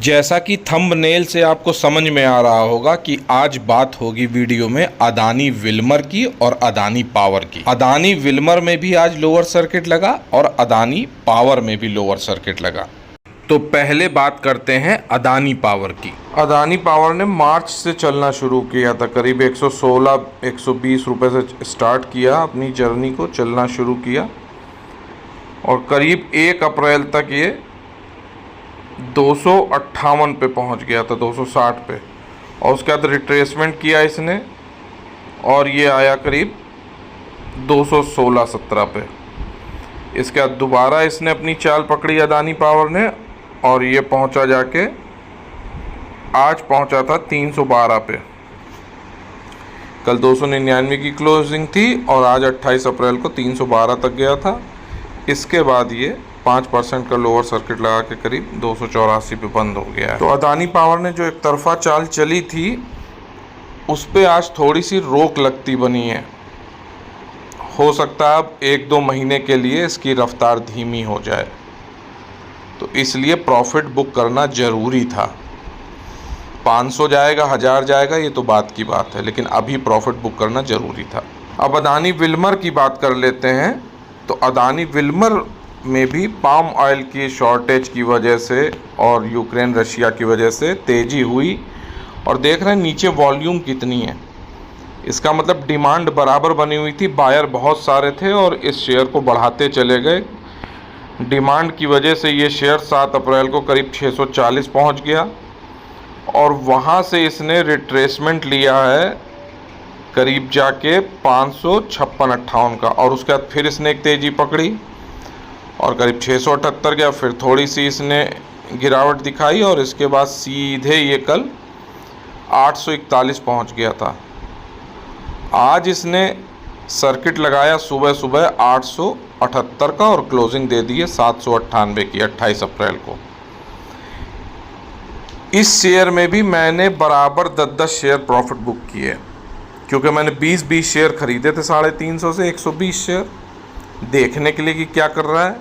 जैसा कि थंबनेल से आपको समझ में आ रहा होगा कि आज बात होगी वीडियो में अदानी विल्मर की और अदानी पावर की। अदानी विल्मर में भी आज लोअर सर्किट लगा और अदानी पावर में भी लोअर सर्किट लगा। तो पहले बात करते हैं अदानी पावर की। अदानी पावर ने मार्च से चलना शुरू किया था, करीब 116-120 रुपये से स्टार्ट किया, अपनी जर्नी को चलना शुरू किया और करीब 1 अप्रैल तक ये 258 पे पहुंच गया था, 260 पे, और उसके बाद रिट्रेसमेंट किया इसने और ये आया करीब 216-17 पे। इसके बाद दोबारा इसने अपनी चाल पकड़ी अदानी पावर ने और ये पहुंचा जाके आज पहुंचा था 312 पे। कल 299 की क्लोजिंग थी और आज 28 अप्रैल को 312 तक गया था। इसके बाद ये 5% का लोअर सर्किट लगा के करीब 284 पे बंद हो गया है। तो अदानी पावर ने जो एक तरफा चाल चली थी उस पे आज थोड़ी सी रोक लगती बनी है। हो सकता है अब 1-2 महीने के लिए इसकी रफ्तार धीमी हो जाए, तो इसलिए प्रॉफिट बुक करना ज़रूरी था। 500 जाएगा, 1000 जाएगा, ये तो बात की बात है, लेकिन अभी प्रॉफिट बुक करना ज़रूरी था। अब अदानी विल्मर की बात कर लेते हैं। तो अदानी विल्मर में भी पाम ऑयल की शॉर्टेज की वजह से और यूक्रेन रशिया की वजह से तेज़ी हुई और देख रहे हैं नीचे वॉल्यूम कितनी है। इसका मतलब डिमांड बराबर बनी हुई थी, बायर बहुत सारे थे और इस शेयर को बढ़ाते चले गए। डिमांड की वजह से ये शेयर 7 अप्रैल को करीब 640 पहुंच गया और वहां से इसने रिट्रेसमेंट लिया है करीब जाके 556-58 का, और उसके बाद फिर इसने एक तेज़ी पकड़ी और करीब 678 गया, फिर थोड़ी सी इसने गिरावट दिखाई और इसके बाद सीधे ये कल 841 पहुंच गया था। आज इसने सर्किट लगाया सुबह सुबह 878 का और क्लोजिंग दे दी है 798 की 28 अप्रैल को। इस शेयर में भी मैंने बराबर 10-10 शेयर प्रॉफिट बुक किए, क्योंकि मैंने 20-20 शेयर खरीदे थे 350 से 120 शेयर, देखने के लिए कि क्या कर रहा है।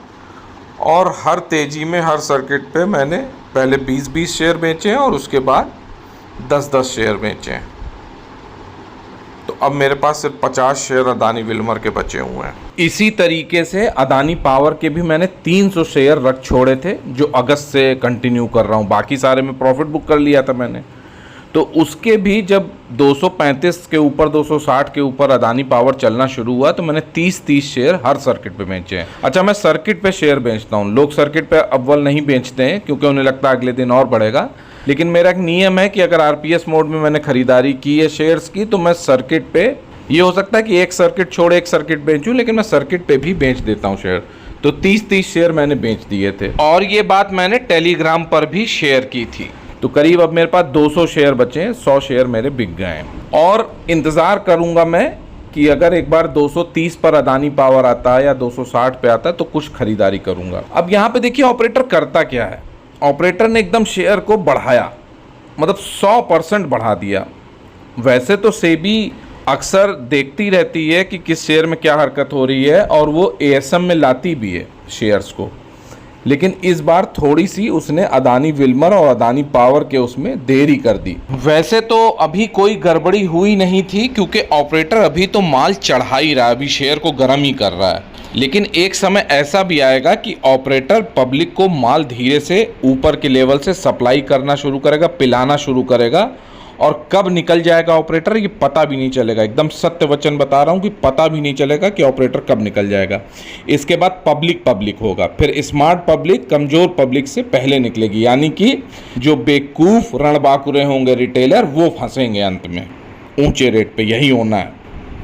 और हर तेज़ी में हर सर्किट पे मैंने पहले 20-20 शेयर बेचे हैं और उसके बाद 10-10 शेयर बेचे हैं। तो अब मेरे पास सिर्फ 50 शेयर अदानी विल्मर के बचे हुए हैं। इसी तरीके से अदानी पावर के भी मैंने 300 शेयर रख छोड़े थे, जो अगस्त से कंटिन्यू कर रहा हूँ। बाकी सारे में प्रॉफिट बुक कर लिया था मैंने। तो उसके भी जब 235 के ऊपर 260 के ऊपर अदानी पावर चलना शुरू हुआ तो मैंने 30-30 शेयर हर सर्किट पे बेचे हैं। अच्छा, मैं सर्किट पे शेयर बेचता हूँ, लोग सर्किट पे अव्वल नहीं बेचते हैं क्योंकि उन्हें लगता है अगले दिन और बढ़ेगा। लेकिन मेरा एक नियम है कि अगर आरपीएस मोड में मैंने खरीदारी की है शेयर्स की, तो मैं सर्किट पे, ये हो सकता है कि एक सर्किट छोड़ एक सर्किट बेचूँ, लेकिन मैं सर्किट पे भी बेच देता हूँ शेयर। तो 30-30 शेयर मैंने बेच दिए थे और ये बात मैंने टेलीग्राम पर भी शेयर की थी। तो करीब अब मेरे पास 200 शेयर बचे हैं, 100 शेयर मेरे बिक गए हैं और इंतज़ार करूंगा मैं कि अगर एक बार 230 पर अदानी पावर आता है या 260 पे आता है तो कुछ खरीदारी करूंगा। अब यहाँ पे देखिए ऑपरेटर करता क्या है। ऑपरेटर ने एकदम शेयर को बढ़ाया, मतलब 100% बढ़ा दिया। वैसे तो सेबी अक्सर देखती रहती है कि किस शेयर में क्या हरकत हो रही है और वो एएसएम में लाती भी है शेयर्स को, लेकिन इस बार थोड़ी सी उसने अदानी विल्मर और अदानी पावर के उसमें देरी कर दी। वैसे तो अभी कोई गड़बड़ी हुई नहीं थी क्योंकि ऑपरेटर अभी तो माल चढ़ा ही रहा है, अभी शेयर को गर्म ही कर रहा है। लेकिन एक समय ऐसा भी आएगा कि ऑपरेटर पब्लिक को माल धीरे से ऊपर के लेवल से सप्लाई करना शुरू करेगा, पिलाना शुरू करेगा, और कब निकल जाएगा ऑपरेटर ये पता भी नहीं चलेगा। एकदम सत्य वचन बता रहा हूँ कि पता भी नहीं चलेगा कि ऑपरेटर कब निकल जाएगा। इसके बाद पब्लिक होगा, फिर स्मार्ट पब्लिक कमज़ोर पब्लिक से पहले निकलेगी, यानी कि जो बेवकूफ़ रणबाकुरे होंगे रिटेलर वो फंसेंगे अंत में ऊंचे रेट पे। यही होना है,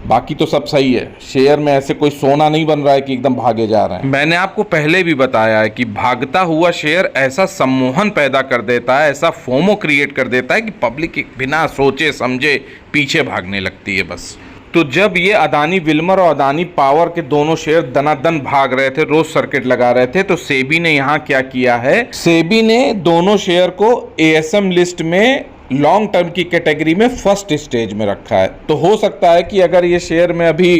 बाकी तो सब सही है। शेयर में ऐसे कोई सोना नहीं बन रहा है कि एकदम भागे जा रहे हैं। मैंने आपको पहले भी बताया है कि भागता हुआ शेयर ऐसा सम्मोहन पैदा कर देता है, ऐसा फोमो क्रिएट कर देता है कि पब्लिक बिना सोचे समझे पीछे भागने लगती है बस। तो जब ये अदानी विल्मर और अदानी पावर के दोनों शेयर दनादन भाग रहे थे, रोज सर्किट लगा रहे थे, तो सेबी ने यहाँ क्या किया है, सेबी ने दोनों शेयर को एएसएम लिस्ट में लॉन्ग टर्म की कैटेगरी में फर्स्ट स्टेज में रखा है। तो हो सकता है कि अगर ये शेयर में अभी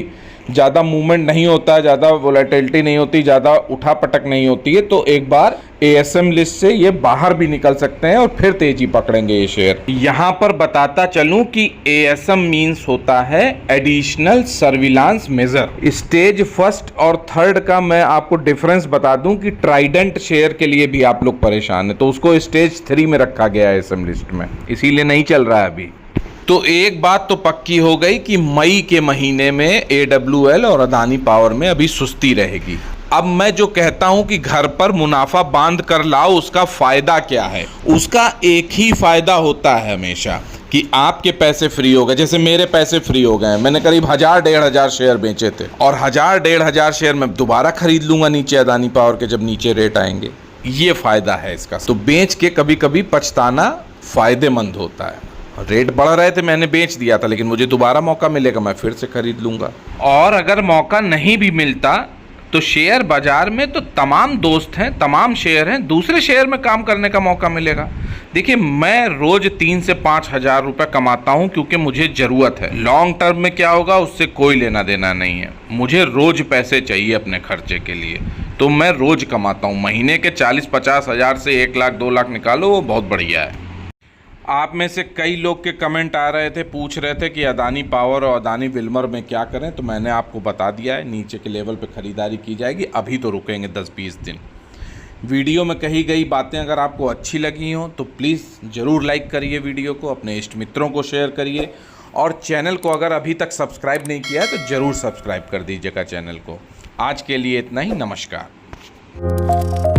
ज़्यादा मूवमेंट नहीं होता, ज़्यादा वोलेटिलिटी नहीं होती, ज़्यादा उठा पटक नहीं होती है, तो एक बार ASM लिस्ट से ये बाहर भी निकल सकते हैं और फिर तेजी पकड़ेंगे ये शेयर। यहाँ पर बताता चलूं कि ASM मीन्स होता है additional surveillance major. Stage first और थर्ड का मैं आपको डिफरेंस बता दूं कि ट्राइडेंट शेयर के लिए भी आप लोग परेशान हैं, तो उसको स्टेज 3 में रखा गया है ASM लिस्ट में, इसीलिए नहीं चल रहा है अभी। तो एक बात तो पक्की हो गई कि मई के महीने में AWL और अदानी पावर में अभी सुस्ती रहेगी। अब मैं जो कहता हूं कि घर पर मुनाफा बांध कर लाओ, उसका फायदा क्या है? उसका एक ही फायदा होता है हमेशा कि आपके पैसे फ्री हो गए। जैसे मेरे पैसे फ्री हो गए, मैंने करीब 1000-1500 शेयर बेचे थे और 1000-1500 शेयर मैं दोबारा खरीद लूंगा नीचे अदानी पावर के, जब नीचे रेट आएंगे। ये फायदा है इसका। तो बेच के कभी कभी पछताना फायदेमंद होता है। रेट बढ़ रहे थे, मैंने बेच दिया था, लेकिन मुझे दोबारा मौका मिलेगा, मैं फिर से खरीद लूंगा। और अगर मौका नहीं भी मिलता तो शेयर बाजार में तो तमाम दोस्त हैं, तमाम शेयर हैं, दूसरे शेयर में काम करने का मौका मिलेगा। देखिए, मैं रोज 3 से 5 हज़ार रुपये कमाता हूं क्योंकि मुझे ज़रूरत है। लॉन्ग टर्म में क्या होगा उससे कोई लेना देना नहीं है। मुझे रोज पैसे चाहिए अपने खर्चे के लिए, तो मैं रोज कमाता हूं। महीने के 40-50 हज़ार से 1 लाख 2 लाख निकालो, वो बहुत बढ़िया है। आप में से कई लोग के कमेंट आ रहे थे, पूछ रहे थे कि अदानी पावर और अदानी विल्मर में क्या करें, तो मैंने आपको बता दिया है, नीचे के लेवल पे ख़रीदारी की जाएगी। अभी तो रुकेंगे 10-20 दिन। वीडियो में कही गई बातें अगर आपको अच्छी लगी हों तो प्लीज़ ज़रूर लाइक करिए वीडियो को, अपने इष्ट मित्रों को शेयर करिए, और चैनल को अगर अभी तक सब्सक्राइब नहीं किया है तो ज़रूर सब्सक्राइब कर दीजिएगा चैनल को। आज के लिए इतना ही, नमस्कार।